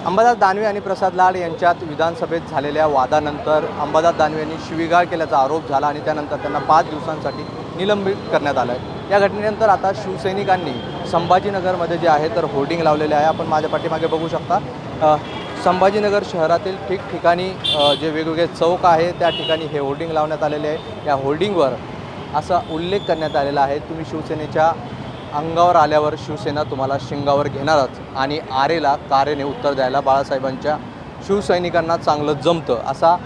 अंबादास दानवे आणि प्रसाद लाड यांच्यात विधानसभेत झालेल्या वादानंतर अंबादास दानवे यांनी शिवीगाळ केल्याचा आरोप झाला आणि त्यानंतर त्यांना 5 दिवसांसाठी निलंबित करण्यात आलं आहे। या घटनेनंतर आता शिवसैनिकांनी संभाजीनगरमध्ये जे आहे तर होर्डिंग लावलेले आहे। आपण माझ्या पाठीमागे बघू शकता संभाजीनगर शहरातील ठिकठिकाणी जे वेगवेगळे चौक आहे त्या ठिकाणी हे होर्डिंग लावण्यात आलेले आहे। या होर्डिंगवर असा उल्लेख करण्यात आलेला आहे, तुम्ही शिवसेनेच्या अंगावर आल्यावर शिवसेना तुम्हाला शिंगावर घेणारच आणि आरेला कारेने उत्तर द्यायला बाळासाहेबांच्या शिवसैनिकांना चांगलं जमतं, असा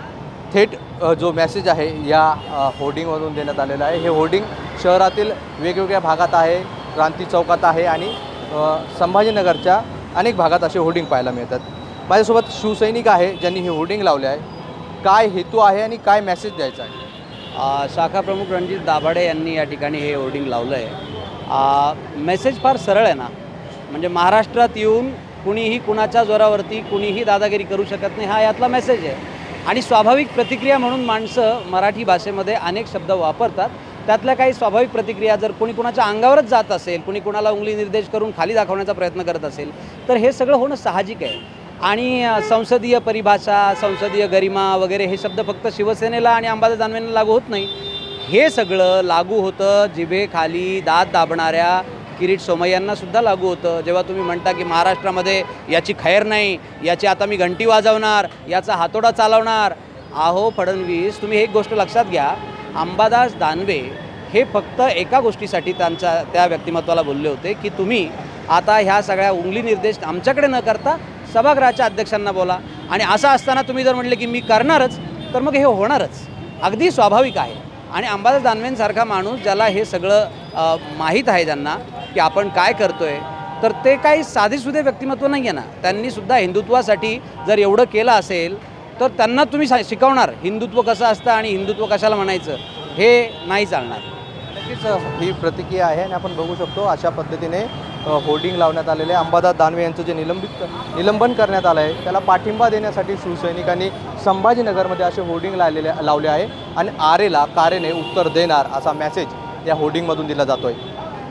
थेट जो मेसेज आहे या होर्डिंगमधून देण्यात आलेला आहे। हे होर्डिंग शहरातील वेगवेगळ्या भागात आहे, क्रांती चौकात आहे आणि संभाजीनगरच्या अनेक भागात असे होर्डिंग पाहायला मिळतात। माझ्यासोबत शिवसैनिक आहे ज्यांनी हे होर्डिंग लावले आहे। काय हेतू आहे आणि काय मेसेज द्यायचा आहे? शाखा प्रमुख रणजित दाभाडे यांनी या ठिकाणी हे होर्डिंग लावलं आहे। मेसेज फार सरळ आहे ना, म्हणजे महाराष्ट्रात येऊन कुणीही कुणाच्या जोरावरती कुणीही दादागिरी करू शकत नाही, हा यातला मेसेज आहे। आणि स्वाभाविक प्रतिक्रिया म्हणून माणसं मराठी भाषेमध्ये अनेक शब्द वापरतात, त्यातल्या काही स्वाभाविक प्रतिक्रिया जर कोणी कुणाच्या अंगावरच जात असेल, कुणी कुणाला उंगली निर्देश करून खाली दाखवण्याचा प्रयत्न करत असेल तर हे सगळं होणं साहजिक आहे। आणि संसदीय परिभाषा, संसदीय गरिमा वगैरे हे शब्द फक्त शिवसेनेला आणि अंबादास दानवेंना लागू होत नाही, हे सगळं लागू होतं जिभेखाली दात दाबणाऱ्या किरीट सोमय्यांना सुद्धा लागू होतं। जेव्हा तुम्ही म्हणता की महाराष्ट्रामध्ये याची खैर नाही, याची आता मी घंटी वाजवणार, याचा हातोडा चालवणार, आहो फडणवीस तुम्ही एक गोष्ट लक्षात घ्या, अंबादास दानवे हे फक्त एका गोष्टीसाठी त्या व्यक्तिमत्वाला बोलले होते की तुम्ही आता ह्या सगळ्या उंगली निर्देश आमच्याकडे न करता सभागृहाच्या अध्यक्षांना बोला, आणि असं असताना तुम्ही जर म्हटले की मी करणारच तर मग हे होणारच, अगदी स्वाभाविक आहे। आणि अंबादास दानवेंसारखा माणूस ज्याला हे सगळं माहीत आहे, ज्यांना की आपण काय करतोय, तर ते काही साधेसुधे व्यक्तिमत्व नाही आहे ना। त्यांनीसुद्धा हिंदुत्वासाठी जर एवढं केलं असेल तर त्यांना तुम्ही शिकवणार हिंदुत्व कसं असतं आणि हिंदुत्व कशाला म्हणायचं, हे नाही चालणार। नक्कीच ही प्रतिक्रिया आहे आणि आपण बघू शकतो अशा पद्धतीने होर्डिंग लावण्यात आलेले आहे। अंबादास दानवे यांचं जे निलंबन करण्यात आलं आहे त्याला पाठिंबा देण्यासाठी शिवसैनिकांनी संभाजीनगरमध्ये असे होर्डिंग लावले आहे आणि आरेला कारेने उत्तर देणार असा मेसेज या होर्डिंगमधून दिला जातो आहे।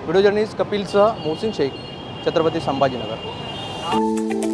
व्हिडिओ जर्नलिस्ट कपिलसह मोहसिन शेख, छत्रपती संभाजीनगर।